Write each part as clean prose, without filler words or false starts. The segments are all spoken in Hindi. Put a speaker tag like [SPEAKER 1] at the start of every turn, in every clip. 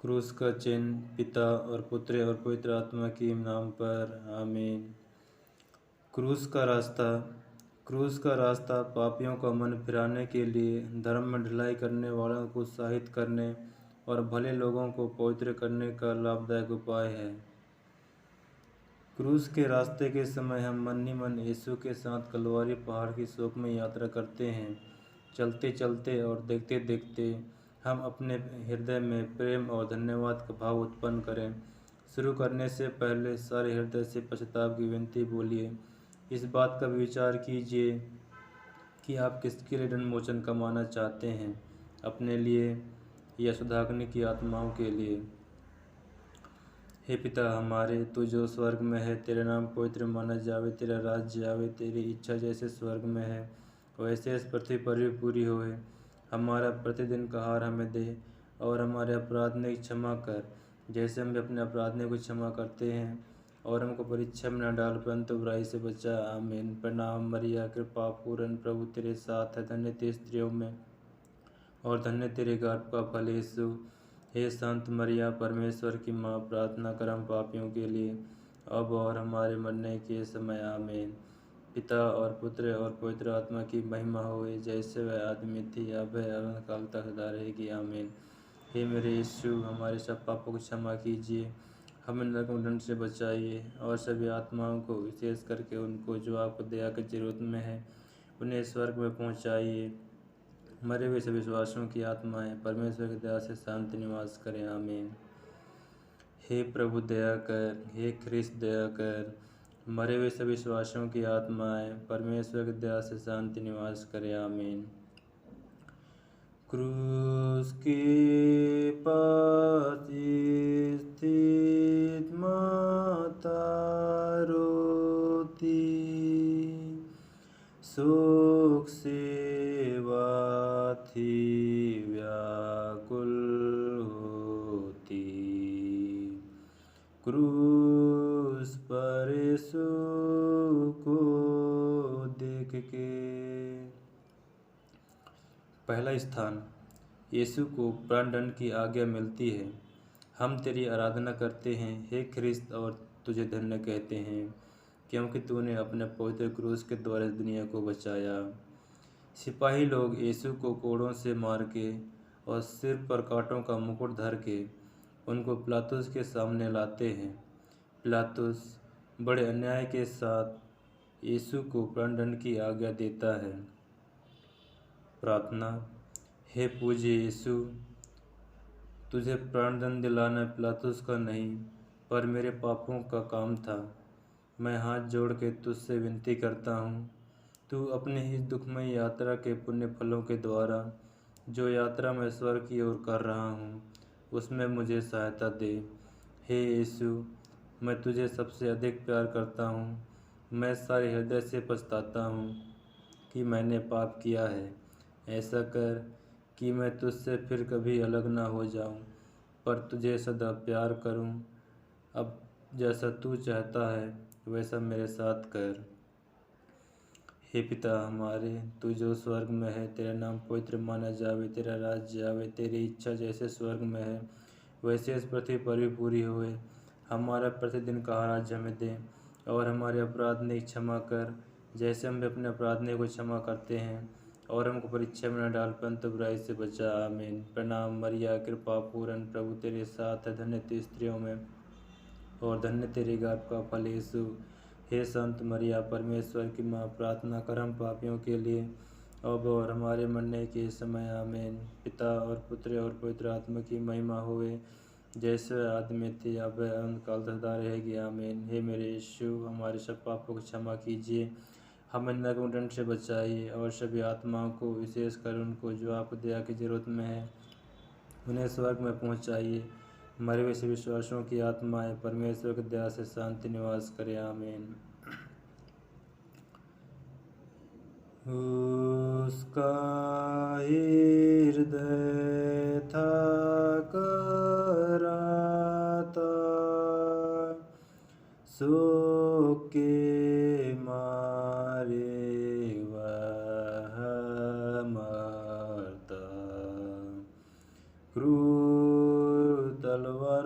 [SPEAKER 1] क्रूस का चिन्ह पिता और पुत्र और पवित्र आत्मा के नाम पर आमीन। क्रूस का रास्ता। क्रूस का रास्ता पापियों का मन फिराने के लिए, धर्म में ढिलाई करने वालों को उत्साहित करने और भले लोगों को पवित्र करने का लाभदायक उपाय है। क्रूस के रास्ते के समय हम मन ही मन यीशु के साथ कलवारी पहाड़ की शोक में यात्रा करते हैं। चलते चलते और देखते देखते हम अपने हृदय में प्रेम और धन्यवाद का भाव उत्पन्न करें। शुरू करने से पहले सारे हृदय से पश्चाताप की विनती बोलिए। इस बात का विचार कीजिए कि आप किसके लिए दंड मोचन कमाना चाहते हैं, अपने लिए या सुधारने की आत्माओं के लिए। हे पिता हमारे, तू जो स्वर्ग में है, तेरा नाम पवित्र माना जावे, तेरा राज्य आवे, तेरी इच्छा जैसे स्वर्ग में है वैसे इस पृथ्वी पर भी पूरी होए। हमारा प्रतिदिन का आहार हमें दे और हमारे अपराध ने क्षमा कर, जैसे हम भी अपने अपराधियों को क्षमा करते हैं, और हमको परीक्षा में न डाल परंतु बुराई से बचा। आमीन। प्रणाम मरिया, कृपा पूर्ण प्रभु तेरे साथ है, धन्य तेरी स्त्रियों में और धन्य तेरे गर्भ का फल यीशु। हे संत मरिया, परमेश्वर की माँ, प्रार्थना कर हम पापियों के लिए अब और हमारे मरने के समय। आमीन। पिता और पुत्र और पवित्र आत्मा की महिमा होए, जैसे वह आदमी थी अब है अनंत काल तक सदा रहेगी। आमीन। हे मेरे यीशु, हमारे सब पापों को क्षमा कीजिए, हमें नरक दंड से बचाइए और सभी आत्माओं को, विशेष करके उनको जो आपको दया की जरूरत में है, उन्हें स्वर्ग में पहुँचाइए। मरे हुए सभी विश्वासियों की आत्माएं परमेश्वर की दया से शांति निवास करें। आमीन। हे प्रभु दया कर, हे ख्रिस्त दया कर। मरे हुए सभी विश्वासियों की आत्माएं परमेश्वर की दया से शांति निवास करें। आमीन। क्रूस के पास स्थित माता रोती, शोक सेवा थी व्याकुल होती। क्रूस पर यीशु को देख के। पहला स्थान, यीशु को प्राणदंड की आज्ञा मिलती है। हम तेरी आराधना करते हैं हे ख्रिस्त और तुझे धन्य कहते हैं, क्योंकि तूने अपने पवित्र क्रूस के द्वारा इस दुनिया को बचाया। सिपाही लोग यीशु को कोड़ों से मार के और सिर पर कांटों का मुकुट धर के उनको पिलातुस के सामने लाते हैं। पिलातुस बड़े अन्याय के साथ यीशु को प्राणदंड की आज्ञा देता है। प्रार्थना। हे पूज्य यीशु, तुझे प्राणदंड दिलाना पिलातुस का नहीं पर मेरे पापों का काम था। मैं हाथ जोड़ के तुझसे विनती करता हूँ, तू अपनी इस दुखमय यात्रा के पुण्य फलों के द्वारा जो यात्रा मैं स्वर्ग की ओर कर रहा हूँ उसमें मुझे सहायता दे। हे यीशु, मैं तुझे सबसे अधिक प्यार करता हूँ। मैं सारे हृदय से पछताता हूँ कि मैंने पाप किया है। ऐसा कर कि मैं तुझसे फिर कभी अलग ना हो जाऊं, पर तुझे सदा प्यार करूं। अब जैसा तू चाहता है वैसा मेरे साथ कर। हे पिता हमारे, तू जो स्वर्ग में है, तेरा नाम पवित्र माना जावे, तेरा राज्य आवे, तेरी इच्छा जैसे स्वर्ग में है वैसे इस पृथ्वी पर भी पूरी होए। हमारा प्रतिदिन का आहार आज हमें दे और हमारे अपराध ने क्षमा कर, जैसे हम भी अपने अपराधियों को क्षमा करते हैं, और हमको परीक्षा में न डाल परंतु बुराई से बचा। आमीन। प्रणाम मरिया, कृपा पूर्ण प्रभु तेरे साथ है, धन्य तू स्त्रियों में और धन्य तेरे गर्भ का फल यीशु। हे संत मरिया, परमेश्वर की माँ, प्रार्थना कर हम पापियों के लिए अब और हमारे मरने के समय। आमीन। पिता और पुत्र और पवित्र आत्मा की महिमा होवे, जैसे आदमी थी अब अनंत काल तक सदा रहेगी। आमीन। हे मेरे यीशु, हमारे सब पापों को क्षमा कीजिए, हमें नरक दंड से बचाइए और सभी आत्माओं को, विशेष कर उनको जो आपको दया की जरूरत में है, उन्हें स्वर्ग में पहुंचाइए। मरे हुए सभी विश्वासियों की आत्माएं परमेश्वर की दया से शांति निवास करें। आमीन। उसका हृदय था कराता, शोक के मारे वह मरता। क्रूर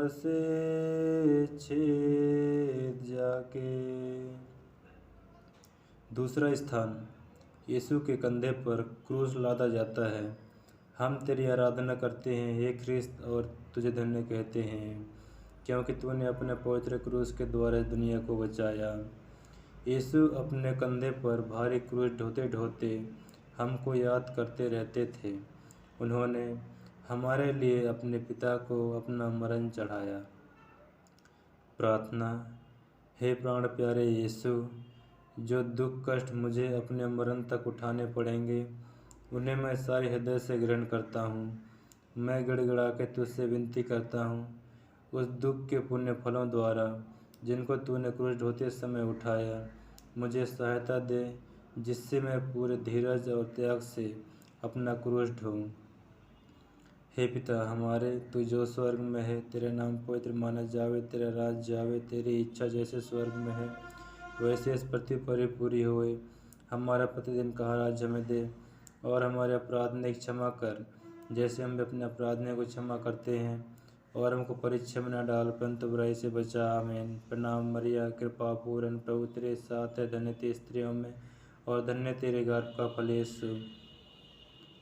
[SPEAKER 1] द्वार से छेद जाके। दूसरा स्थान, यीशु के कंधे पर क्रूस लादा जाता है। हम तेरी आराधना करते हैं हे ख्रिस्त और तुझे धन्य कहते हैं, क्योंकि तूने अपने पवित्र क्रूस के द्वारा दुनिया को बचाया। यीशु अपने कंधे पर भारी क्रूस ढोते ढोते हमको याद करते रहते थे। उन्होंने हमारे लिए अपने पिता को अपना मरण चढ़ाया। प्रार्थना। हे प्राण प्यारे यीशु, जो दुख कष्ट मुझे अपने मरण तक उठाने पड़ेंगे, उन्हें मैं सारे हृदय से ग्रहण करता हूँ। मैं गिड़गिड़ा के तुझसे विनती करता हूँ, उस दुख के पुण्य फलों द्वारा जिनको तूने क्रूस ढोते समय उठाया, मुझे सहायता दे, जिससे मैं पूरे धीरज और त्याग से अपना क्रूस ढोऊं। हे पिता हमारे, तू जो स्वर्ग में है, तेरा नाम पवित्र माना जावे, तेरा राज जावे, तेरी इच्छा जैसे स्वर्ग में है वैसे इस पृथ्वी पर भी पूरी होए। हमारा प्रतिदिन का आहार आज हमें दे, और हमारे अपराध ने क्षमा कर, जैसे हम अपने अपराधियों को क्षमा करते हैं, और हमको परीक्षा में न डाल परंतु बुराई से बचा। आमीन। प्रणाम मरिया, कृपा पूर्ण, प्रभु तेरे साथ है, धन्य तेरी स्त्रियों में और धन्य तेरे गर्भ का फल यीशु।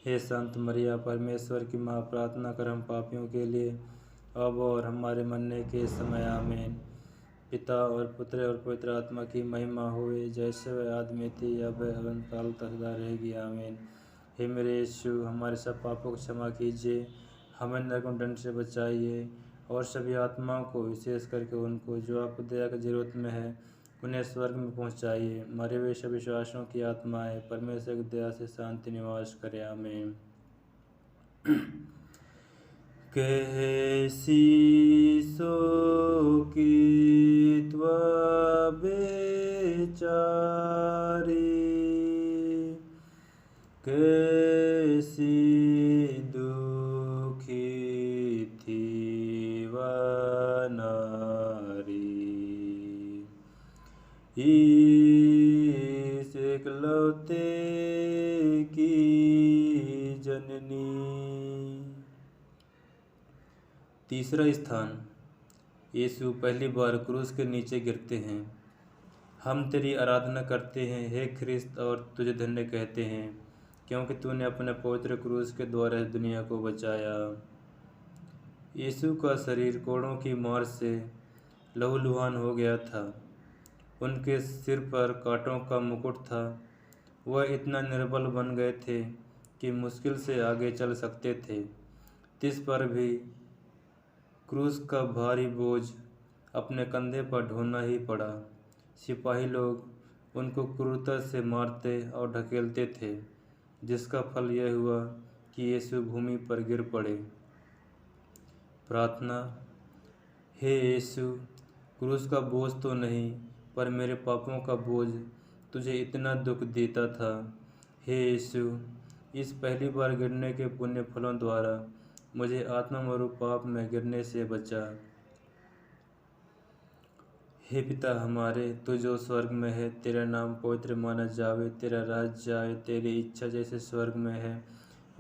[SPEAKER 1] हे संत मरिया, परमेश्वर की माँ, प्रार्थना कर हम पापियों के लिए अब और हमारे मरने के समय। आमीन। पिता और पुत्र और पवित्र आत्मा की महिमा होए, जैसे वह आदि में थी अब अनंत काल तक सदा रहेगी। आमीन। हे मेरे यीशु, हमारे सब पापों को क्षमा कीजिए, हमें नरक दंड से बचाइए, और सभी आत्माओं को, विशेष करके उनको जो आपको दया की जरूरत में है, उन्हें स्वर्ग में पहुंचाइए। मरे हुए सभी विश्वासों की आत्माएं परमेश्वर की दया से शांति निवास करे। आमीन। कैसी शोकित व बेचारी, कैसी दुखी थी वह नारी, इस एकलौते की जननी। तीसरा स्थान, यीशु पहली बार क्रूस के नीचे गिरते हैं। हम तेरी आराधना करते हैं हे ख्रिस्त और तुझे धन्य कहते हैं, क्योंकि तूने अपने पवित्र क्रूस के द्वारा दुनिया को बचाया। यीशु का शरीर कोड़ों की मार से लहूलुहान हो गया था। उनके सिर पर कांटों का मुकुट था। वह इतना निर्बल बन गए थे कि मुश्किल से आगे चल सकते थे। तिस पर भी क्रूस का भारी बोझ अपने कंधे पर ढोना ही पड़ा। सिपाही लोग उनको क्रूरता से मारते और ढकेलते थे, जिसका फल यह हुआ कि यीशु भूमि पर गिर पड़े। प्रार्थना। हे यीशु, क्रूस का बोझ तो नहीं, पर मेरे पापों का बोझ तुझे इतना दुख देता था। हे यीशु, इस पहली बार गिरने के पुण्य फलों द्वारा मुझे आत्मरूप पाप में गिरने से बचा। हे पिता हमारे, तू जो स्वर्ग में है, तेरा नाम पवित्र माना जावे, तेरा राज जाए, तेरी इच्छा जैसे स्वर्ग में है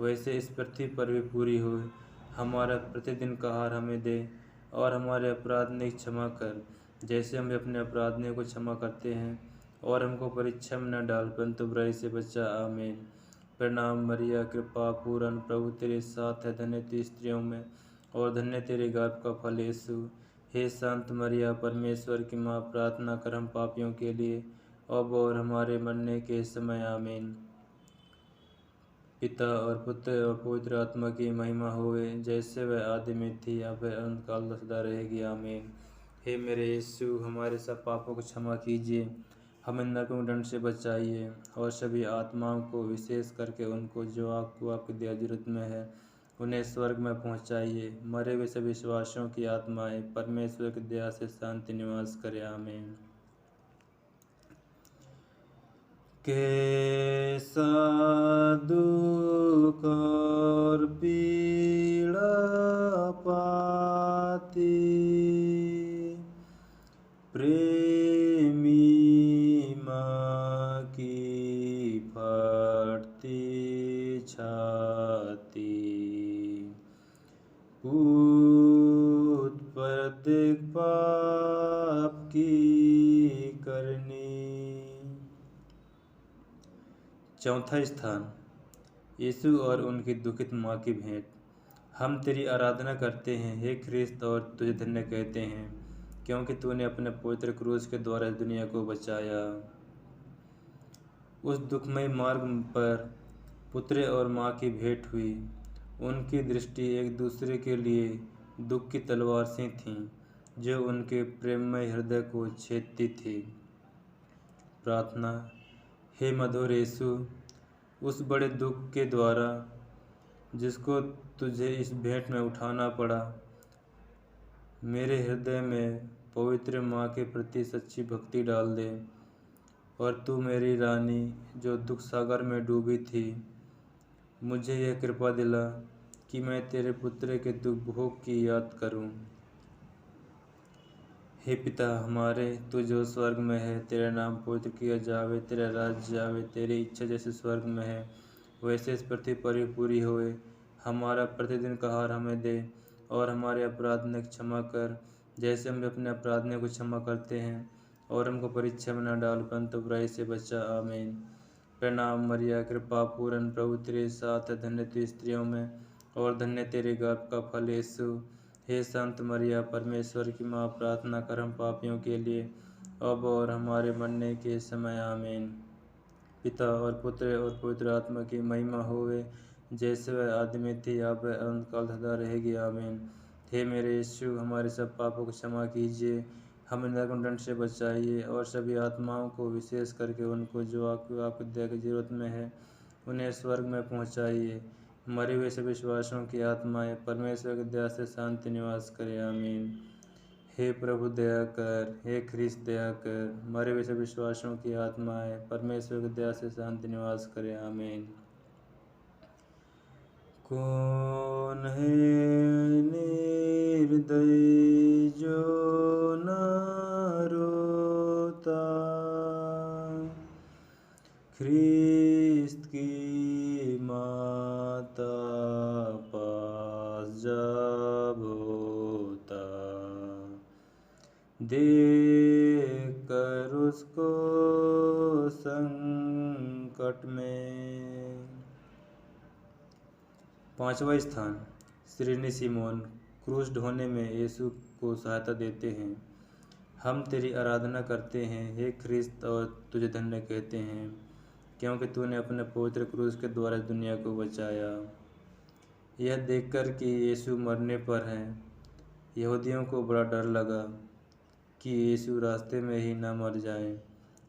[SPEAKER 1] वैसे इस पृथ्वी पर भी पूरी हो। हमारा प्रतिदिन का आहार हमें दे, और हमारे अपराध ने क्षमा कर, जैसे हम अपने अपराधियों को क्षमा करते हैं, और हमको परीक्षा में न डाल परंतु बुराई से बचा। आमीन। प्रणाम मरिया, कृपा पूर्ण, प्रभु तेरे साथ है, धन्य तू स्त्रियों में और धन्य तेरे गर्भ का फल यीशु। हे संत मरिया, परमेश्वर की माँ, प्रार्थना कर हम पापियों के लिए अब और हमारे मरने के समय। आमीन। पिता और पुत्र और पवित्र आत्मा की महिमा होवे, जैसे वह आदि में थी अब अनंत काल तक सदा रहेगी। आमीन। हे मेरे यीशु, हमारे सब पापों को क्षमा कीजिए, हमें नरक दंड से बचाइए, और सभी आत्माओं को, विशेष करके उनको जो आपकी दया जरूरत में है, उन्हें स्वर्ग में पहुंचाइए। मरे हुए सभी विश्वासियों की आत्माएं परमेश्वर की दया से शांति निवास करे। आमीन। कैसा दुख और पीड़ा पाती प्रेमी माँ की फटती छाती, पूत पर प्रत्येक पाप की करनी। चौथा स्थान, यीशु और उनकी दुखित माँ की भेंट। हम तेरी आराधना करते हैं हे ख्रिस्त और तुझे धन्य कहते हैं क्योंकि तूने अपने पवित्र क्रूस के द्वारा इस दुनिया को बचाया। उस दुखमय मार्ग पर पुत्र और माँ की भेंट हुई। उनकी दृष्टि एक दूसरे के लिए दुख की तलवार सी थी जो उनके प्रेममय हृदय को छेदती थी। प्रार्थना। हे मधुर यीशु, उस बड़े दुख के द्वारा जिसको तुझे इस भेंट में उठाना पड़ा, मेरे हृदय में पवित्र माँ के प्रति सच्ची भक्ति डाल दे। और तू मेरी रानी जो दुख सागर में डूबी थी, मुझे यह कृपा दिला कि मैं तेरे पुत्र के दुख भोग की याद करूं। हे पिता हमारे, तू जो स्वर्ग में है, तेरा नाम पवित्र किया जावे, तेरा राज्य आवे, तेरी इच्छा जैसे स्वर्ग में है वैसे इस पृथ्वी पर भी पूरी होए। हमारा प्रतिदिन का आहार हमें दे और हमारे अपराध ने क्षमा कर जैसे हम अपने अपराधियों को क्षमा करते हैं, और हमको परीक्षा में न डाल परंतु बुराई से बचा। आमीन। प्रणाम मरिया, कृपा पूर्ण, प्रभु तेरे साथ है, धन्य तू स्त्रियों में और धन्य तेरे गर्भ का फल यीशु। हे संत मरिया, परमेश्वर की माँ, प्रार्थना कर हम पापियों के लिए अब और हमारे मरने के समय। आमीन। पिता और पुत्र और पवित्र आत्मा की महिमा होवे जैसे वह आदि में थी, अब अनंतकाल सदा रहेगी। आमीन। हे मेरे यीशु, हमारे सब पापों को क्षमा कीजिए, हमें नरक दंड से बचाइए और सभी आत्माओं को, विशेष करके उनको जो आपकी दया की जरूरत में है, उन्हें स्वर्ग में पहुँचाइए। मरे हुए सभी विश्वासों की आत्माएं परमेश्वर की दया से शांति निवास करे। आमीन। हे प्रभु दया कर, हे ख्रिस्त दया कर, मरे हुए सभी विश्वासों की आत्माएं परमेश्वर की दया से शांति निवास करे। आमीन। कौन है निर्दयी जो न रोता, ख्रिस्त की माता पास जब होता, देख कर उसको संकट में। पांचवा स्थान, श्रीनी सिमोन क्रूस ढोने में यीशु को सहायता देते हैं। हम तेरी आराधना करते हैं हे ख्रिस्त और तुझे धन्य कहते हैं क्योंकि तूने अपने पवित्र क्रूस के द्वारा दुनिया को बचाया। यह देखकर कि यीशु मरने पर हैं, यहूदियों को बड़ा डर लगा कि यीशु रास्ते में ही न मर जाएं।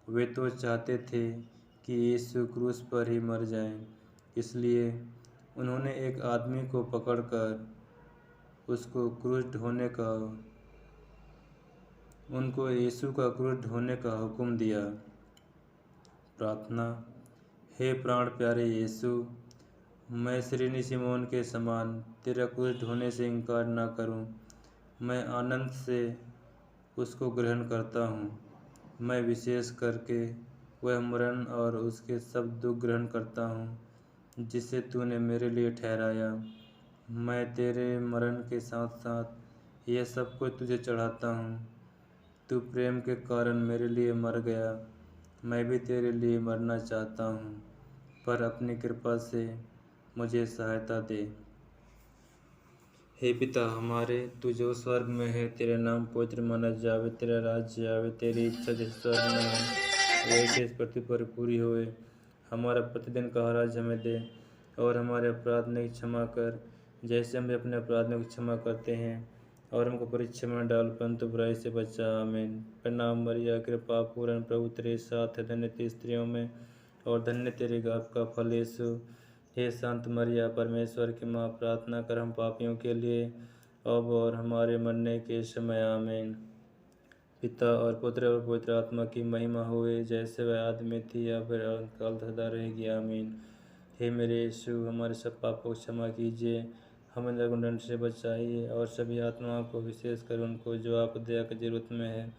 [SPEAKER 1] वे तो चाहते थे कि यीशु क्रूस पर ही मर जाएं, इसलिए उन्होंने एक आदमी को पकड़कर उनको यीशु का क्रूस ढोने का हुक्म दिया। प्रार्थना। हे प्राण प्यारे यीशु, मैं श्रीनी सिमोन के समान तेरा क्रूस ढोने से इनकार न करूं। मैं आनंद से उसको ग्रहण करता हूँ। मैं विशेष करके वह मरण और उसके सब दुख ग्रहण करता हूँ जिसे तूने मेरे लिए ठहराया। मैं तेरे मरण के साथ साथ यह सब कुछ तुझे चढ़ाता हूँ। तू प्रेम के कारण मेरे लिए मर गया, मैं भी तेरे लिए मरना चाहता हूँ, पर अपनी कृपा से मुझे सहायता दे। हे पिता हमारे, तू जो स्वर्ग में है, तेरा नाम पवित्र माना जावे, तेरा राज्य आवे, तेरी इच्छा जैसे स्वर्ग में है वैसे इस पृथ्वी पर पूरी होए। हमारा प्रतिदिन का आहार आज हमें दे और हमारे अपराध ने क्षमा कर जैसे हम भी अपने अपराधियों को क्षमा करते हैं, और हमको परीक्षा में न डाल परंतु बुराई से बचा। आमीन। प्रणाम मरिया, कृपा पूर्ण, प्रभु तेरे साथ है, धन्य तू स्त्रियों में और धन्य तेरे गर्भ का फल यीशु। हे संत मरिया, परमेश्वर की माँ, प्रार्थना कर हम पापियों के लिए अब और हमारे मरने के समय। आमीन। पिता और पुत्र और पवित्र आत्मा की महिमा हुए जैसे वह आदि में थी, या फिर अनंतकाल सदा रहेगी। आमीन। हे मेरे यीशु, हमारे सब पापों को क्षमा कीजिए, हमें नरक से बचाइए और सभी आत्माओं को, विशेष कर उनको जो आप दया की जरूरत में है,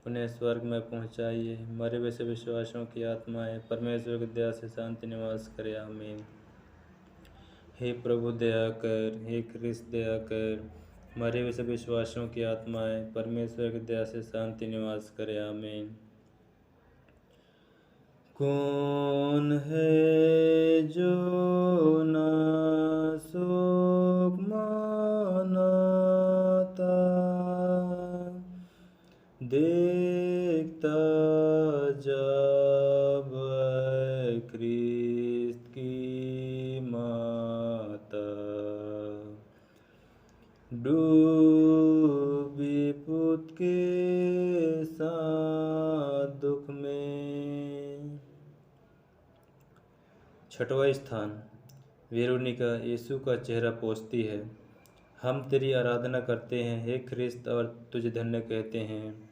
[SPEAKER 1] उन्हें स्वर्ग में पहुँचाइए। मरे हुए से विश्वासों की आत्माएं परमेश्वर की दया से शांति निवास करे। आमीन। हे प्रभु दया कर, हे ख्रिस्त दया कर, मरे हुए सभी विश्वासियों की आत्माएं परमेश्वर की दया से शांति निवास करे। आमीन। कौन है जो न शोक मनाता, देखता जब ख्रिस्त की माता डूबी पुत के साथ दुख में। छठवां स्थान, वेरोनिका यीशु का चेहरा पोंछती है। हम तेरी आराधना करते हैं हे ख्रिस्त और तुझे धन्य कहते हैं,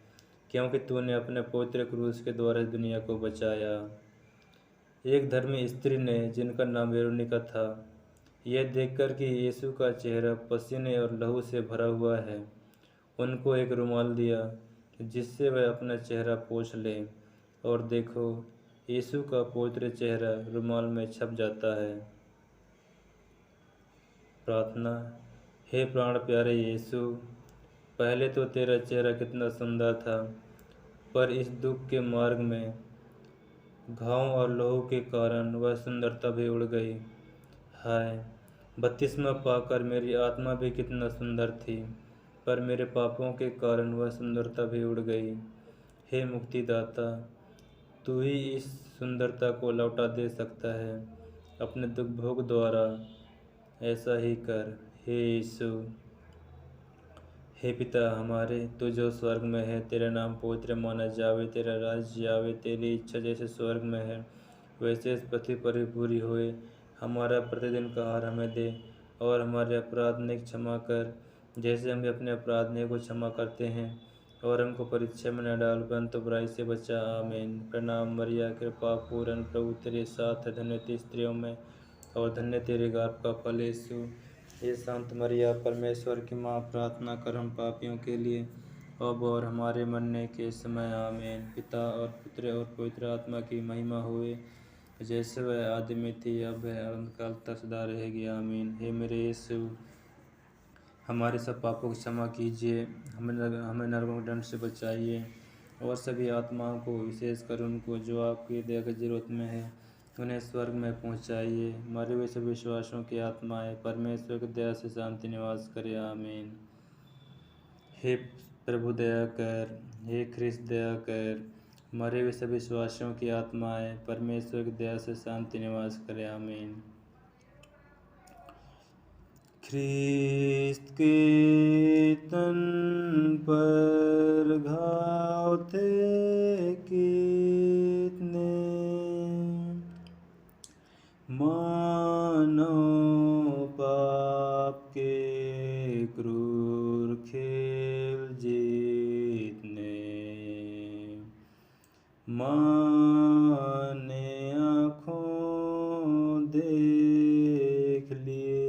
[SPEAKER 1] क्योंकि तूने अपने पवित्र क्रूस के द्वारा इस दुनिया को बचाया। एक धर्मी स्त्री ने, जिनका नाम वेरोनिका था, यह देखकर कि यीशु का चेहरा पसीने और लहू से भरा हुआ है, उनको एक रुमाल दिया जिससे वह अपना चेहरा पोंछ ले। और देखो, यीशु का पवित्र चेहरा रुमाल में छप जाता है। प्रार्थना। हे प्राण प्यारे यीशु, पहले तो तेरा चेहरा कितना सुंदर था, पर इस दुख के मार्ग में घाव और लहू के कारण वह सुंदरता भी उड़ गई। हाय, बपतिस्मा पाकर मेरी आत्मा भी कितना सुंदर थी, पर मेरे पापों के कारण वह सुंदरता भी उड़ गई। हे मुक्तिदाता, तू ही इस सुंदरता को लौटा दे सकता है। अपने दुख भोग द्वारा ऐसा ही कर हे यीशु। हे पिता हमारे, तू जो स्वर्ग में है, तेरा नाम पवित्र माना जावे, तेरा राज्य आवे, तेरी इच्छा जैसे स्वर्ग में है वैसे इस पृथ्वी पर भी पूरी होए। हमारा प्रतिदिन का आहार हमें दे, और हमारे अपराध ने क्षमा कर, जैसे हम भी अपने अपराधियों को क्षमा करते हैं, और हमको परीक्षा में न डाल, परंतु बुराई से बचा। आमीन। प्रणाम मरिया, कृपा पूर्ण, प्रभु तेरे साथ है, धन्य तू स्त्रियों में और धन्य तेरे गर्भ का फल यीशु। हे शांत मरिया, परमेश्वर की माँ, प्रार्थना कर हम पापियों के लिए, अब और हमारे मरने के समय। आमीन। पिता और पुत्र और पवित्र आत्मा की महिमा हुए, जैसे वह आदि में थी, अब है, अनंतकाल तक सदा रहेगी। आमीन। हे मेरे यीशु, हमारे सब पापों की क्षमा कीजिए, हमें नरकों के दंड से बचाइए, और सभी आत्माओं को, विशेषकर उनको जो आपकी दया की जरूरत में है, उन्हें स्वर्ग में पहुंचाइए। मरे हुए सभी विश्वासियों की आत्माएं परमेश्वर की दया से शांति निवास करे। आमीन। हे प्रभु दया कर, हे ख्रिस्त दया कर, मरे हुए सभी विश्वासियों की आत्माएं परमेश्वर की दया से शांति निवास करे। आमीन। ख्रिस्त के तन पर घाव थे कितने, मानो पाप के क्रूर खेल जीतने, माने आँखों देख लिए।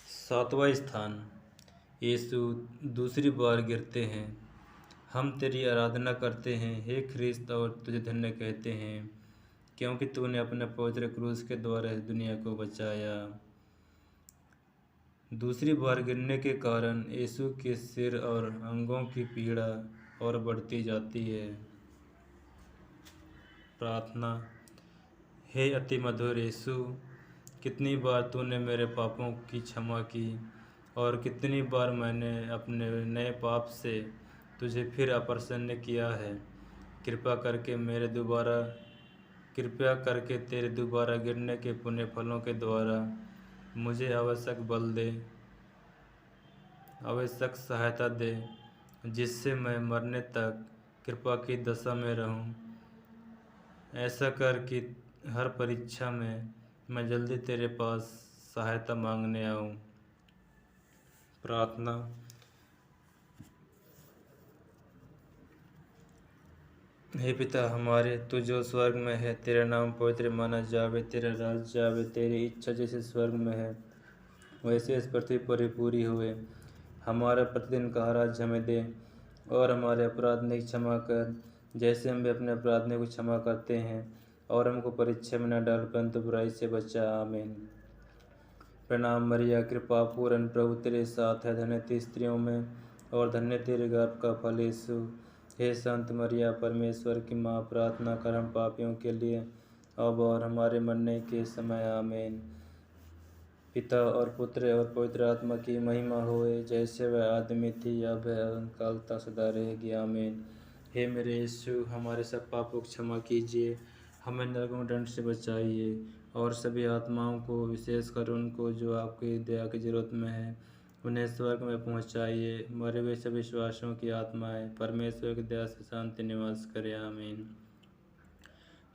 [SPEAKER 1] सातवां स्थान, यीशु दूसरी बार गिरते हैं। हम तेरी आराधना करते हैं हे ख्रिस्त, और तुझे धन्य कहते हैं, क्योंकि तूने अपने पवित्र क्रूस के द्वारा इस दुनिया को बचाया। दूसरी बार गिरने के कारण यीशु के सिर और अंगों की पीड़ा और बढ़ती जाती है। प्रार्थना। हे अति मधुर यीशु, कितनी बार तूने मेरे पापों की क्षमा की, और कितनी बार मैंने अपने नए पाप से तुझे फिर अप्रसन्न किया है। कृपया करके तेरे दोबारा गिरने के पुण्य फलों के द्वारा मुझे आवश्यक सहायता दे, जिससे मैं मरने तक कृपा की दशा में रहूं। ऐसा कर कि हर परीक्षा में मैं जल्दी तेरे पास सहायता मांगने आऊं। प्रार्थना। हे पिता हमारे, तू जो स्वर्ग में है, तेरा नाम पवित्र माना जावे, तेरा राज्य आवे, तेरी इच्छा जैसे स्वर्ग में है वैसे इस पृथ्वी पर ही पूरी हुए। हमारा प्रतिदिन का आहार आज हमें दे, और हमारे अपराध ने क्षमा कर, जैसे हम भी अपने अपराधियों को क्षमा करते हैं, और हमको परीक्षा में न डाल, परंतु बुराई से बचा। आमीन। प्रणाम मरिया, कृपा पूर्ण, प्रभु तेरे साथ है, धन्य तू स्त्रियों में और धन्य तेरे गर्भ का फल यीशु। हे संत मरिया, परमेश्वर की माँ, प्रार्थना कर हम पापियों के लिए अब और हमारे मरने के समय, आमीन। पिता और पुत्र और पवित्र आत्मा की महिमा होए, जैसे वह आदमी थी अब है काल तक सदा रहेगी, आमीन। हे मेरे यीशु, हमारे सब पापों को क्षमा कीजिए, हमें नरकों के दंड से बचाइए और सभी आत्माओं को, विशेषकर उनको जो आपकी दया की जरूरत में है, उन्हें स्वर्ग में पहुंचाइए। मरे हुए सभी विश्वासियों की आत्माएं परमेश्वर की दया से शांति निवास करे, आमीन।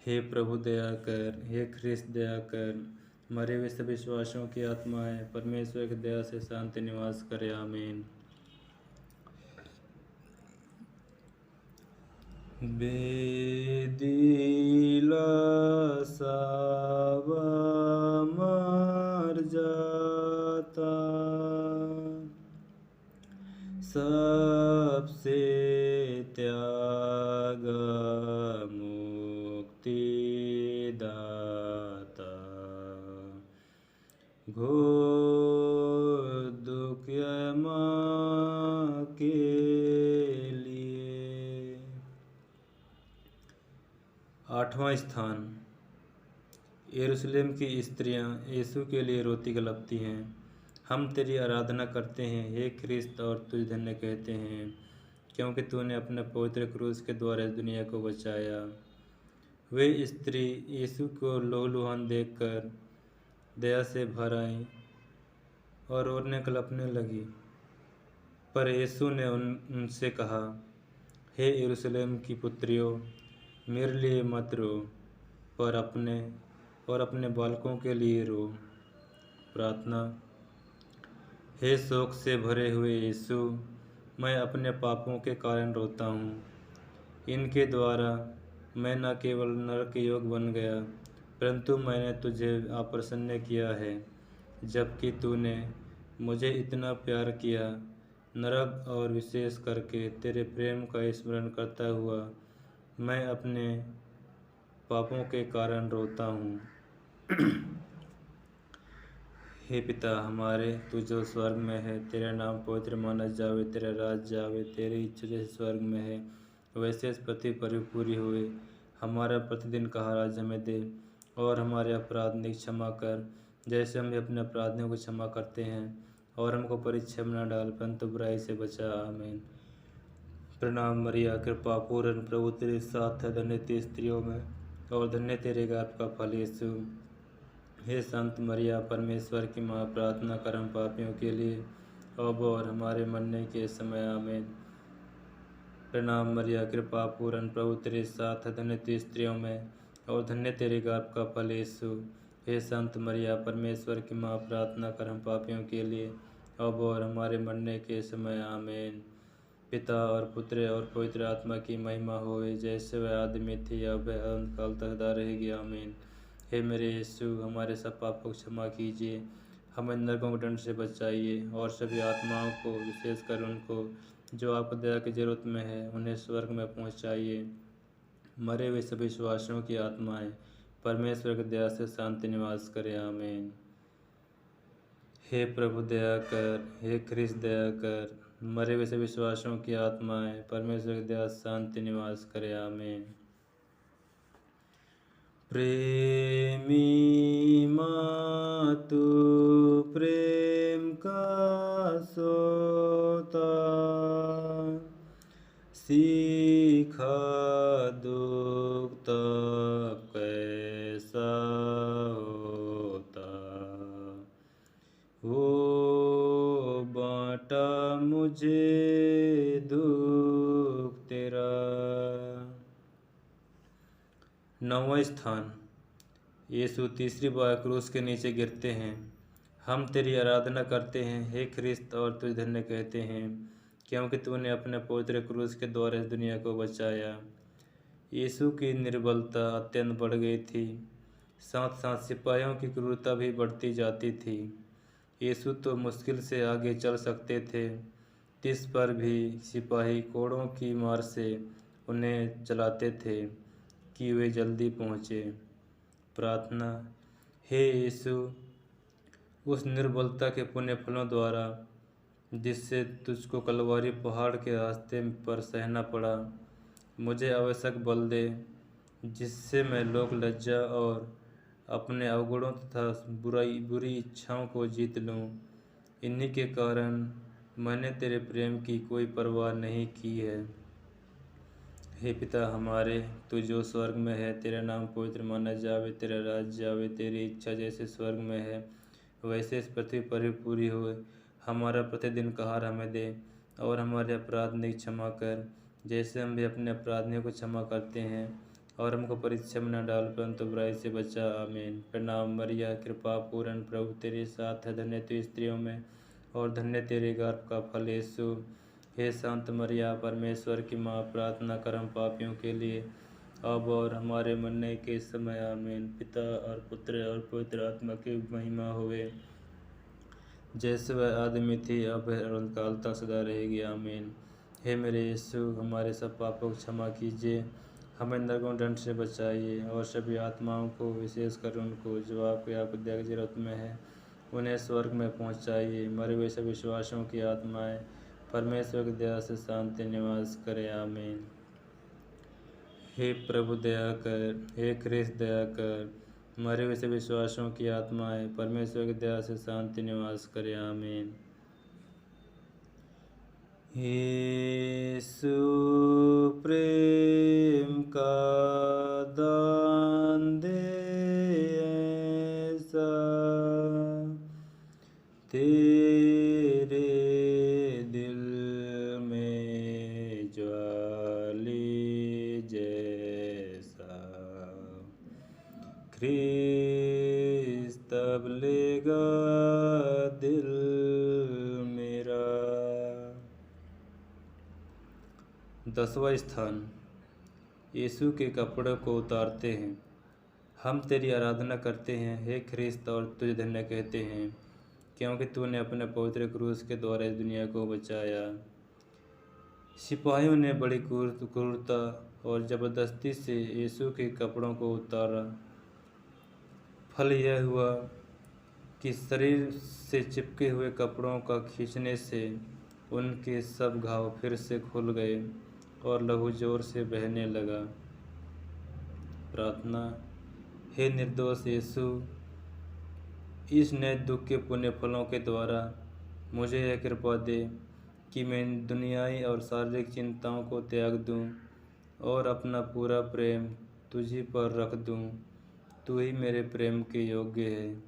[SPEAKER 1] हे प्रभु दया कर, हे ख्रिस्त दया कर, मरे हुए सभी विश्वासियों की आत्माएं परमेश्वर की दया से शांति निवास करे, आमीन। बेदिला सावा मर जाता, सबसे त्याग मुक्ति दाता, घोर दुख माँ के लिए। 8वां स्थान, यरूशलेम की स्त्रियां यीशु के लिए रोती कलपती हैं। हम तेरी आराधना करते हैं हे ख्रिस्त और तुझ धन्य कहते हैं, क्योंकि तूने अपने पवित्र क्रूस के द्वारा इस दुनिया को बचाया। वे स्त्री यीशु को लहूलुहान देखकर दया से भर आई और रोने कलपने लगी। पर यीशु ने उनसे कहा, हे यरूशलेम की पुत्रियों, मेरे लिए मत रो, पर अपने बालकों के लिए रो। प्रार्थना। हे शोक से भरे हुए यीशु, मैं अपने पापों के कारण रोता हूँ। इनके द्वारा मैं न केवल नरक योग बन गया, परंतु मैंने तुझे अप्रसन्न किया है, जबकि तूने मुझे इतना प्यार किया। नरक और विशेष करके तेरे प्रेम का स्मरण करता हुआ मैं अपने पापों के कारण रोता हूँ। हे पिता हमारे, तू जो स्वर्ग में है, तेरा नाम पवित्र माना जावे, तेरा राज जावे, तेरी इच्छा जैसे स्वर्ग में है वैसे इस पृथ्वी पर भी पूरी हुए। हमारा प्रतिदिन का आहार हमें दे और हमारे अपराध क्षमा कर, जैसे हम भी अपने अपराधियों को क्षमा करते हैं, और हमको परीक्षा में न डाल, परंतु बुराई से बचा, आमीन। प्रणाम मरिया, कृपा पूर्ण, प्रभु तेरे साथ है, धन्य तू स्त्रियों में और धन्य तेरे गर्भ का फल यीशु। हे संत मरिया, परमेश्वर की माँ, प्रार्थना कर हम पापियों के लिए अब और हमारे मरने के समय, आमीन। प्रणाम मरिया, कृपा पूर्ण, प्रभु तेरे साथ है, धन्य तू स्त्रियों में और धन्य तेरे गर्भ का फल यीशु। हे संत मरिया, परमेश्वर की माँ, प्रार्थना कर हम पापियों के लिए अब और हमारे मरने के समय, आमीन। पिता और पुत्र और पवित्र आत्मा की महिमा होए, जैसे वह आदि थी अब है अनंत काल तक सदा रहेगी, आमीन। हे मेरे यीशु, हमारे सब पापों को क्षमा कीजिए, हमें नरकों के दंड से बचाइए और सभी आत्माओं को, विशेषकर उनको जो आपको दया की जरूरत में है, उन्हें स्वर्ग में पहुंचाइए। मरे हुए सभी विश्वासियों की आत्माएं परमेश्वर की दया से शांति निवास करें, आमीन। हे प्रभु दया कर, हे ख्रिस्त दया कर, मरे हुए सभी विश्वासियों की आत्माएं परमेश्वर की दया से शांति निवास करें, आमीन। प्रेमी मातु प्रेम का सोता, सीखा दुख तब कैसा होता, वो बाँटा मुझे दुख तेरा। 9वां स्थान, यीशु तीसरी बार क्रूस के नीचे गिरते हैं। हम तेरी आराधना करते हैं हे ख्रिस्त और तुझ धन्य कहते हैं, क्योंकि तूने अपने पवित्र क्रूस के द्वारा इस दुनिया को बचाया। यीशु की निर्बलता अत्यंत बढ़ गई थी, साथ साथ सिपाहियों की क्रूरता भी बढ़ती जाती थी। यीशु तो मुश्किल से आगे चल सकते थे, तिस पर भी सिपाही कोड़ों की मार से उन्हें चलाते थे कि वे जल्दी पहुँचे। प्रार्थना। हे यीशु, उस निर्बलता के पुण्य फलों द्वारा जिससे तुझको कलवारी पहाड़ के रास्ते पर सहना पड़ा, मुझे आवश्यक बल दे, जिससे मैं लोक लज्जा और अपने अवगुणों तथा बुरी इच्छाओं को जीत लूं। इन्हीं के कारण मैंने तेरे प्रेम की कोई परवाह नहीं की है। हे पिता हमारे, तू जो स्वर्ग में है, तेरा नाम पवित्र माना जावे, तेरा राज्य आवे, तेरी इच्छा जैसे स्वर्ग में है वैसे इस पृथ्वी पर भी पूरी होए। हमारा प्रतिदिन का आहार हमें दे, और हमारे अपराध नहीं क्षमा कर, जैसे हम भी अपने अपराधियों को क्षमा करते हैं, और हमको परीक्षा में न डाल परंतु बुराई से बचा। आमीन। प्रणाम मरिया, कृपा पूर्ण, प्रभु तेरे साथ है, धन्य तू स्त्रियों में और धन्य तेरे गर्भ का फल यीशु। हे शांत मरिया, परमेश्वर की माँ, प्रार्थना कर हम पापियों के लिए अब और हमारे मरने के समय। आमीन। पिता और पुत्र और पवित्र आत्मा की महिमा होवे, जैसे वह आदि में थी, अब है और काल तक सदा रहेगी। आमीन। हे मेरे यीशु, हमारे सब पापों को क्षमा कीजिए, हमें नरकों दंड से बचाइए, और सभी आत्माओं को, विशेषकर उनको जो आपकी दया की जरूरत में है, उन्हें स्वर्ग में पहुंचाइए। मरे हुए सब विश्वासों की आत्माएं परमेश्वर की दया से शांति निवास करें। आमीन। हे प्रभु दया कर, हे ख्रिस्त दया कर, मरे हुए सब विश्वासों की आत्माएं परमेश्वर की दया से शांति निवास करें। आमीन। यीशु प्रेम का दान दे ऐसा, तेरे दिल में ज्वाली जैसा, ख्रिस्त अब लेगा दिल मेरा। 10वां स्थान, यीशु के कपड़ों को उतारते हैं। हम तेरी आराधना करते हैं हे ख्रिस्त, और तुझे धन्य कहते हैं, क्योंकि तूने अपने पवित्र क्रूस के द्वारा इस दुनिया को बचाया। सिपाहियों ने बड़ी क्रूरता और ज़बरदस्ती से यीशु के कपड़ों को उतारा। फल यह हुआ कि शरीर से चिपके हुए कपड़ों का खींचने से उनके सब घाव फिर से खुल गए और लहू जोर से बहने लगा। प्रार्थना। हे निर्दोष यीशु, इस नए दुख के पुण्य फलों के द्वारा मुझे यह कृपा दे कि मैं दुनियाई और शारीरिक चिंताओं को त्याग दूं और अपना पूरा प्रेम तुझी पर रख दूं। तू ही मेरे प्रेम के योग्य है।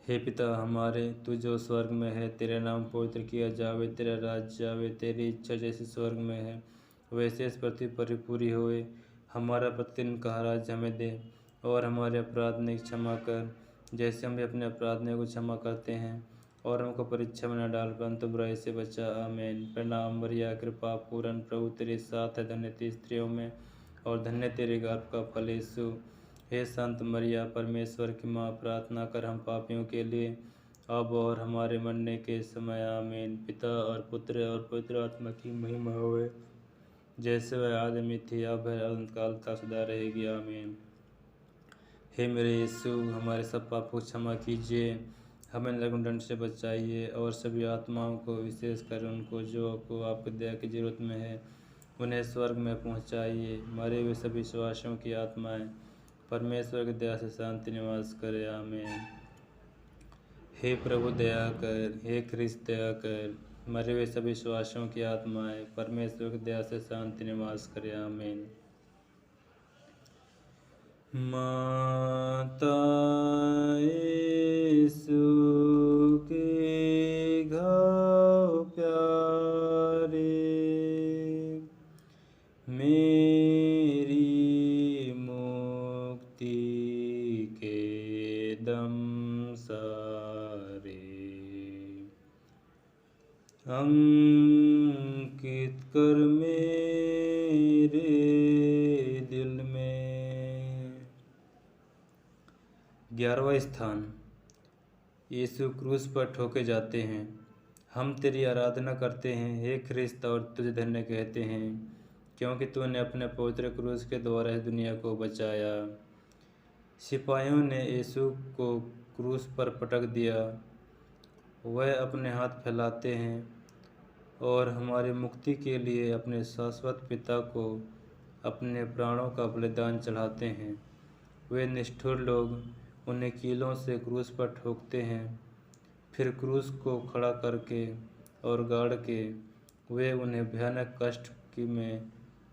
[SPEAKER 1] हे पिता हमारे, तू जो स्वर्ग में है, तेरा नाम पवित्र किया जावे, तेरा राज्य आवे, तेरी इच्छा जैसे स्वर्ग में है वैसे इस पृथ्वी पर पूरी होए। हमारा प्रतिदिन का राज्य हमें दे, और हमारे अपराध नहीं क्षमा कर, जैसे हम भी अपने अपराधियों को क्षमा करते हैं, और हमको परीक्षा में न डाल परंतु बुराई से बचा। आमीन। प्रणाम मरिया, कृपा पूर्ण, प्रभु तेरे साथ है, धन्य तू स्त्रियों में और धन्य तेरे गर्भ का फल यीशु। हे संत मरिया, परमेश्वर की माँ, प्रार्थना कर हम पापियों के लिए अब और हमारे मरने के समय। आमीन। पिता और पुत्र और पवित्र आत्मा की महिमा होवे, जैसे वह आदि में थी, अब है, अनंतकाल तक सदा रहेगी। आमीन। हे मेरे यीशु, हमारे सब पापों को क्षमा कीजिए, हमें नरक दंड से बचाइए, और सभी आत्माओं को, विशेषकर उनको जो को आपकी दया की जरूरत में है, उन्हें स्वर्ग में पहुंचाइए। मरे हुए सभी विश्वासियों की आत्माएं परमेश्वर की दया से शांति निवास करे। आमीन। हे प्रभु दया कर, हे ख्रिस्त दया कर, मरे हुए सभी विश्वासियों की आत्माएं परमेश्वर की दया से शांति निवास करे। आमीन। माता यीशु के घाव प्यारे, मेरी मुक्ति के दम सारे, अंकित कर मेरे दिल में। 11वां स्थान, यीशु क्रूस पर ठोके जाते हैं। हम तेरी आराधना करते हैं हे ख्रिस्त, और तुझे धन्य कहते हैं, क्योंकि तूने अपने पवित्र क्रूस के द्वारा इस दुनिया को बचाया। सिपाहियों ने यीशु को क्रूस पर पटक दिया। वह अपने हाथ फैलाते हैं और हमारी मुक्ति के लिए अपने शाश्वत पिता को अपने प्राणों का बलिदान चढ़ाते हैं। वे निष्ठुर लोग उन्हें कीलों से क्रूस पर ठोकते हैं, फिर क्रूस को खड़ा करके और गाड़ के वे उन्हें भयानक कष्ट में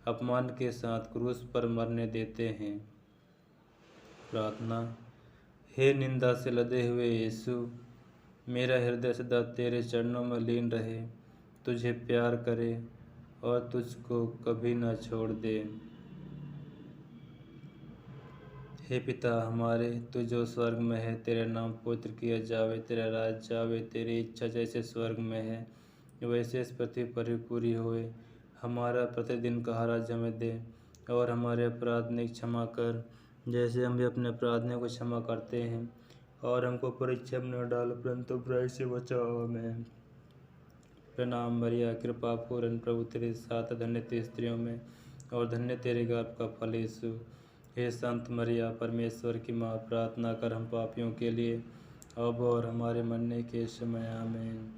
[SPEAKER 1] अपमान के साथ क्रूस पर मरने देते हैं। प्रार्थना। हे निंदा से लदे हुए यीशु, मेरा हृदय सदा तेरे चरणों में लीन रहे, तुझे प्यार करे और तुझको कभी न छोड़ दे। हे पिता हमारे, तू जो स्वर्ग में है, तेरा नाम पवित्र किया जावे, तेरा राज्य आवे, तेरी इच्छा जैसे स्वर्ग में है वैसे इस पृथ्वी पर भी पूरी होए। हमारा प्रतिदिन का आहार आज हमें दे और हमारे अपराध ने क्षमा कर, जैसे हम भी अपने अपराधियों को क्षमा करते हैं, और हमको परीक्षा में न डाल परंतु बुराई से बचाओ। आमीन। प्रणाम मरिया, कृपा पूर्ण प्रभु तेरे साथ, धन्य तू स्त्रियों में और धन्य तेरे गर्भ का फल यीशु। हे संत मरिया, परमेश्वर की माँ, प्रार्थना कर हम पापियों के लिए अब और हमारे मरने के समय। आमीन।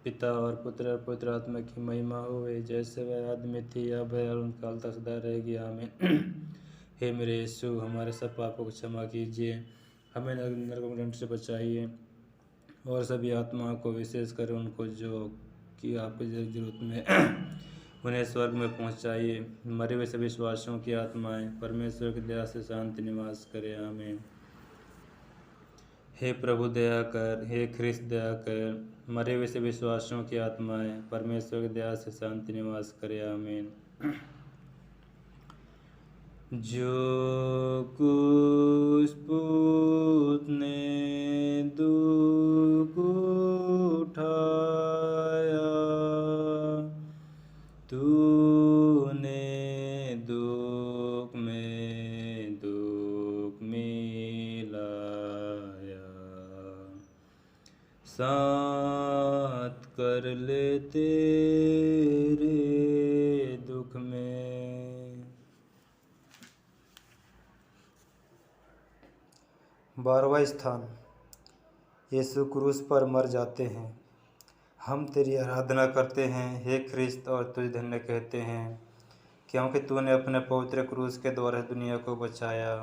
[SPEAKER 1] पिता और पुत्र और पवित्र आत्मा की महिमा होवे, जैसे वह आदि थी अब है और उनकाल तक सदा रहेगी। आमीन। हे मेरे यीशु, हमारे सब पापों को क्षमा कीजिए, हमें नरक में दंड से बचाइए और सभी आत्माओं को, विशेष कर उनको जो कि आपकी जरूरत में उन्हें स्वर्ग में पहुंचाइए। मरे हुए सभी विश्वासियों की आत्माएं परमेश्वर की दया से शांति निवास करें। आमीन। हे प्रभु दया कर, हे ख्रिस्त दया कर, मरे हुए सभी विश्वासियों की आत्माएं परमेश्वर की दया से शांति निवास करें। आमीन। जो कुछ पुत्र ने दुख उठाया, तूने दुख में दुख मिलाया, साथ कर ले तेरे दुख में। 12वां स्थान, यीशु क्रूस पर मर जाते हैं। हम तेरी आराधना करते हैं हे ख्रिस्त, और तुझ धन्य कहते हैं क्योंकि तूने अपने पवित्र क्रूस के द्वारा दुनिया को बचाया।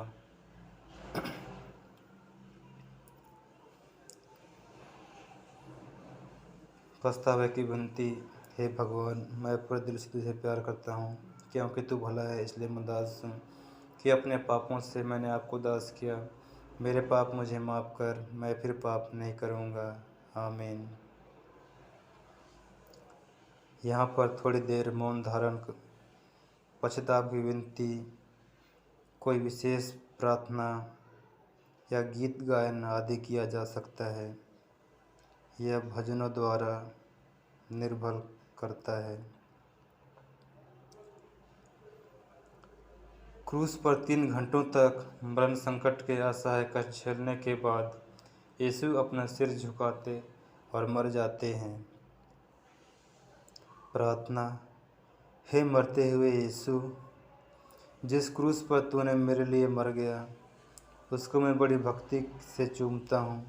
[SPEAKER 1] पछतावे की विनती। हे भगवान, मैं पूरे दिल से तुझे प्यार करता हूँ क्योंकि तू भला है, इसलिए मैं दास हूँ कि अपने पापों से मैंने आपको दास किया। मेरे पाप मुझे माफ़ कर, मैं फिर पाप नहीं करूँगा। आमीन। यहाँ पर थोड़ी देर मौन धारण, पश्चाताप की विनती, कोई विशेष प्रार्थना या गीत गायन आदि किया जा सकता है। यह भजनों द्वारा निर्भर करता है। क्रूस पर 3 घंटों तक मरण संकट के असहाय कष्ट झेलने के बाद यीशु अपना सिर झुकाते और मर जाते हैं। प्रार्थना। हे मरते हुए यीशु, जिस क्रूस पर तूने मेरे लिए मर गया, उसको मैं बड़ी भक्ति से चूमता हूँ।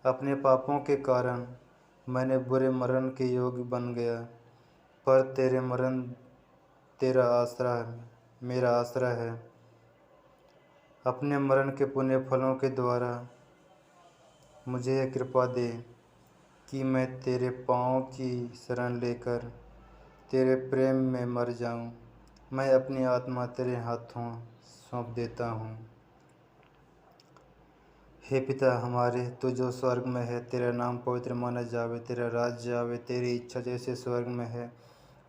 [SPEAKER 1] अपने पापों के कारण मैंने बुरे मरण के योग्य बन गया, पर तेरे मरण तेरा आसरा मेरा आसरा है। अपने मरण के पुण्य फलों के द्वारा मुझे यह कृपा दे कि मैं तेरे पाँव की शरण लेकर तेरे प्रेम में मर जाऊं। मैं अपनी आत्मा तेरे हाथों सौंप देता हूँ। हे पिता हमारे, तू जो स्वर्ग में है, तेरा नाम पवित्र माना जावे, तेरा राज्य आवे, तेरी इच्छा जैसे स्वर्ग में है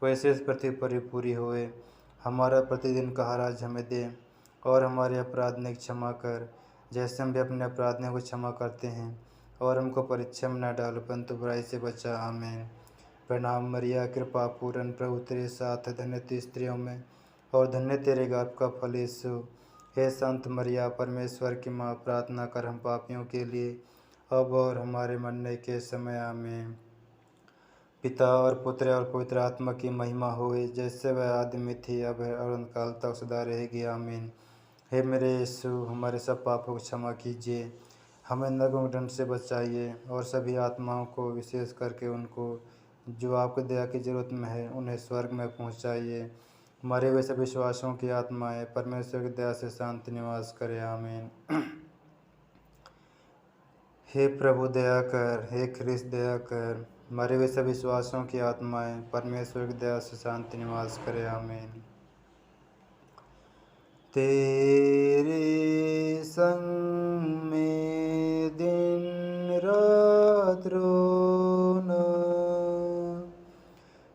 [SPEAKER 1] वैसे इस पृथ्वी पर ही पूरी होए। हमारा प्रतिदिन का आहार आज हमें दे और हमारे अपराध ने क्षमा कर, जैसे हम भी अपने अपराधियों को क्षमा करते हैं, और हमको परीक्षा में न डालो परंतु बुराई से बचा। आमीन। प्रणाम मरिया, कृपा पूर्ण प्रभु तेरे साथ, धन्य तू स्त्रियों में और धन्य तेरे गर्भ का फल यीशु। हे संत मरिया, परमेश्वर की माँ, प्रार्थना कर हम पापियों के लिए अब और हमारे मरने के समय। आमीन। पिता और पुत्र और पवित्र आत्मा की महिमा होए, जैसे वह आदि में थी अब है और अनंतकाल तक सदा रहेगी। आमीन। हे मेरे यीशु, हमारे सब पापों को क्षमा कीजिए,
[SPEAKER 2] हमें नरकों के दंड से बचाइए और सभी आत्माओं को, विशेष करके उनको जो आपकी दया की ज़रूरत में है, उन्हें स्वर्ग में पहुंचाइए। मरे हुए सभी विश्वासों की आत्माएं परमेश्वर की दया से शांति निवास करे। आमीन। हे प्रभु दया कर, हे ख्रिस्त दया कर। मरे हुए सभी विश्वासों की आत्माएं परमेश्वर की दया से शांति निवास करे। आमीन। तेरे संग में दिन रात रोना,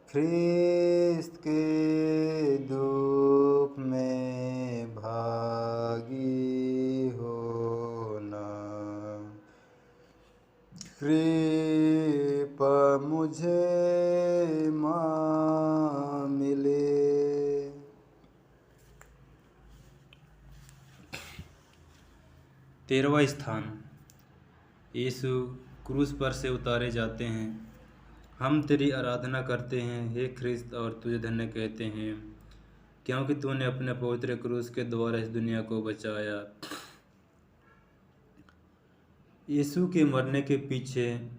[SPEAKER 2] ख्रिस्त के दुख में भागी होना, कृपा मुझे माँ मिले।
[SPEAKER 1] तेरहवां स्थान, यीशु क्रूस पर से उतारे जाते हैं। हम तेरी आराधना करते हैं हे ख्रिस्त, और तुझे धन्य कहते हैं क्योंकि तूने अपने पवित्र क्रूस के द्वारा इस दुनिया को बचाया। यीशु के मरने के पीछे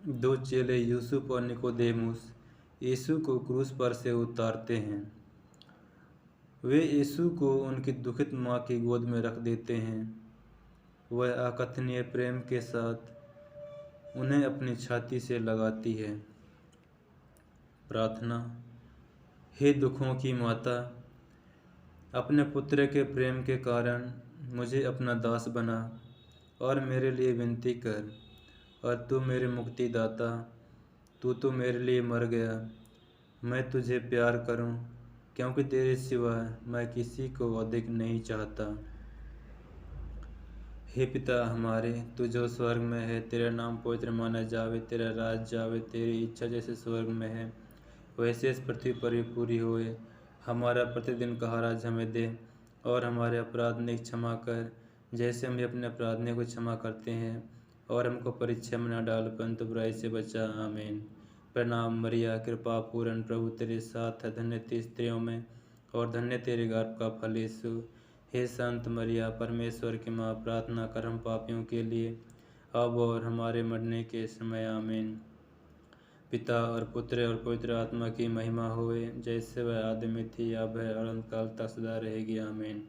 [SPEAKER 1] दो चेले यूसुफ और निकोदेमुस यीशु को क्रूस पर से उतारते हैं। वे यीशु को उनकी दुखित माँ की गोद में रख देते हैं। वह अकथनीय प्रेम के साथ उन्हें अपनी छाती से लगाती है। प्रार्थना। हे दुखों की माता, अपने पुत्र के प्रेम के कारण मुझे अपना दास बना और मेरे लिए विनती कर। और तू मेरे मुक्तिदाता, तू तो मेरे लिए मर गया। मैं तुझे प्यार करूं, क्योंकि तेरे सिवा मैं किसी को अधिक नहीं चाहता। हे पिता हमारे, तू जो स्वर्ग में है, तेरा नाम पवित्र माना जावे, तेरा राज जावे, तेरी इच्छा जैसे स्वर्ग में है वैसे इस पृथ्वी पर भी पूरी होए। हमारा प्रतिदिन का आहार आज हमें दे, और हमारे अपराध ने क्षमा कर, जैसे हम भी अपने अपराधियों को क्षमा करते हैं। और हमको परीक्षा में न डाल, परंतु बुराई से बचा। आमीन। प्रणाम मरिया, कृपा पूर्ण, प्रभु तेरे साथ है, धन्य थी स्त्रियों में और धन्य तेरे गर्भ का फल यीशु। हे संत मरिया, परमेश्वर की माँ, प्रार्थना कर हम पापियों के लिए, अब और हमारे मरने के समय। आमीन। पिता और पुत्र और पवित्र आत्मा की महिमा होए, जैसे वह आदि में थी, अब है और अनंतकाल तक सदा रहेगी। आमीन।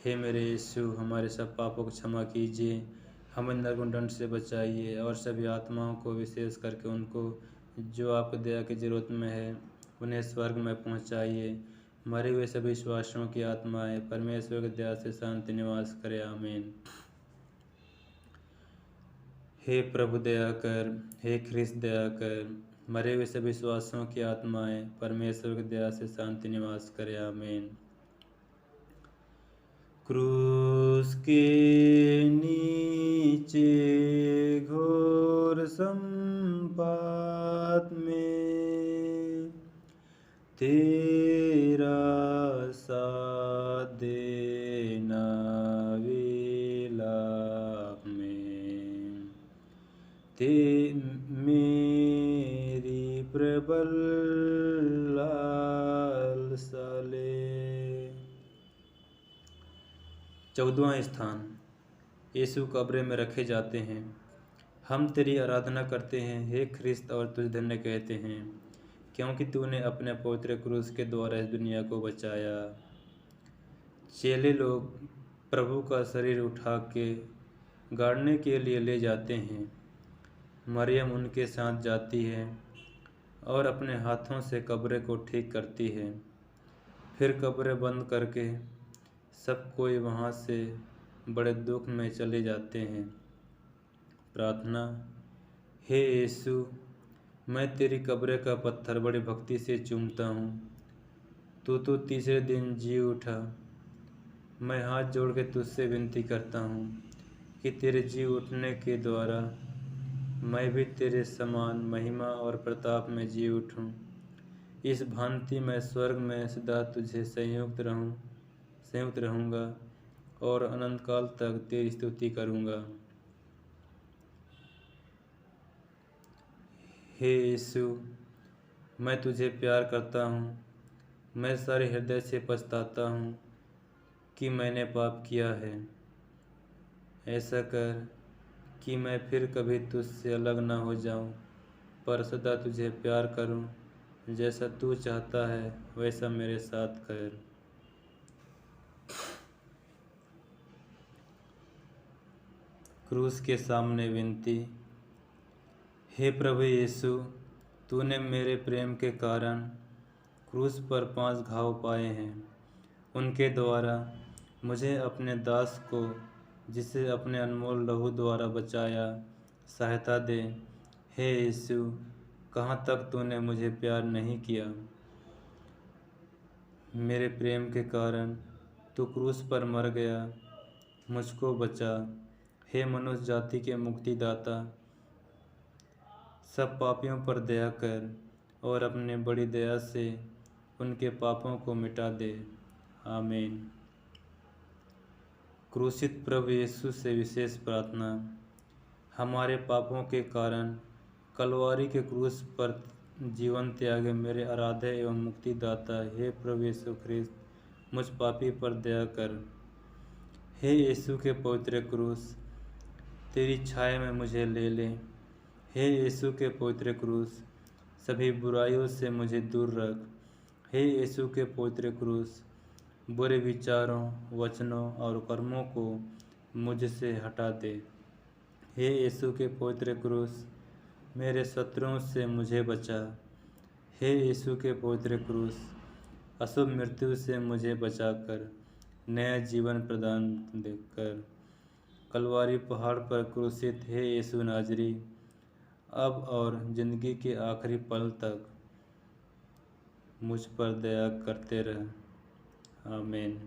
[SPEAKER 1] हे मेरे यीशु, हमारे सब पापों को क्षमा कीजिए, हमें नरक दंड से बचाइए और सभी आत्माओं को, विशेष करके उनको जो आपकी दया की जरूरत में है, उन्हें स्वर्ग में पहुंचाइए। मरे हुए सभी विश्वासियों की आत्माएं परमेश्वर की दया से शांति निवास करे। आमीन। हे प्रभु दया कर, हे ख्रिस्त दया कर। मरे हुए सभी विश्वासियों की आत्माएं परमेश्वर की दया से शांति निवास करे। आमीन। क्रूस के नीचे घोर संपात में तेरा साथ देना विलाप में, ते मेरी प्रबल लालसा ले। 14वां स्थान, यीशु कब्र में रखे जाते हैं। हम तेरी आराधना करते हैं हे ख्रिस्त, और तुझे धन्य कहते हैं क्योंकि तूने अपने पवित्र क्रूस के द्वारा इस दुनिया को बचाया। चेले लोग प्रभु का शरीर उठा के गाड़ने के लिए ले जाते हैं। मरियम उनके साथ जाती है और अपने हाथों से कब्र को ठीक करती है। फिर कब्र बंद करके सब कोई वहाँ से बड़े दुख में चले जाते हैं। प्रार्थना। हे यीशु, मैं तेरी कब्र का पत्थर बड़ी भक्ति से चूमता हूँ। तू तो तीसरे दिन जी उठा। मैं हाथ जोड़ के तुझसे विनती करता हूँ कि तेरे जी उठने के द्वारा मैं भी तेरे समान महिमा और प्रताप में जी उठूँ। इस भांति मैं स्वर्ग में सदा तुझे संयुक्त रहूँगा और अनंत काल तक तेरी स्तुति करूँगा। हे यीशु, मैं तुझे प्यार करता हूँ। मैं सारे हृदय से पछताता हूँ कि मैंने पाप किया है। ऐसा कर कि मैं फिर कभी तुझसे अलग ना हो जाऊं, पर सदा तुझे प्यार करूं। जैसा तू चाहता है वैसा मेरे साथ कर। क्रूस के सामने विनती। हे प्रभु यीशु, तूने मेरे प्रेम के कारण क्रूस पर 5 घाव पाए हैं। उनके द्वारा मुझे अपने दास को, जिसे अपने अनमोल लहू द्वारा बचाया, सहायता दे। हे यीशु, कहाँ तक तूने मुझे प्यार नहीं किया। मेरे प्रेम के कारण तू क्रूस पर मर गया, मुझको बचा। हे मनुष्य जाति के मुक्तिदाता, सब पापियों पर दया कर और अपने बड़ी दया से उनके पापों को मिटा दे। आमीन। क्रूसित प्रभु यीशु से विशेष प्रार्थना। हमारे पापों के कारण कलवारी के क्रूस पर जीवन त्यागे मेरे आराध्य एवं मुक्तिदाता, हे प्रभु यीशु ख्रिस्त, मुझ पापी पर दया कर। हे यीशु के पवित्र क्रूस, तेरी छाया में मुझे ले ले। हे यीशु के पवित्र क्रूस, सभी बुराइयों से मुझे दूर रख। हे यीशु के पवित्र क्रूस, बुरे विचारों, वचनों और कर्मों को मुझसे हटा दे। हे यीशु के पवित्र क्रूस, मेरे शत्रुओं से मुझे बचा। हे यीशु के पवित्र क्रूस, अशुभ मृत्यु से मुझे बचाकर नया जीवन प्रदान कर। कलवारी पहाड़ पर क्रूसित हे यीशु नाजरी, अब और ज़िंदगी के आखिरी पल तक मुझ पर दया करते रह। आमीन।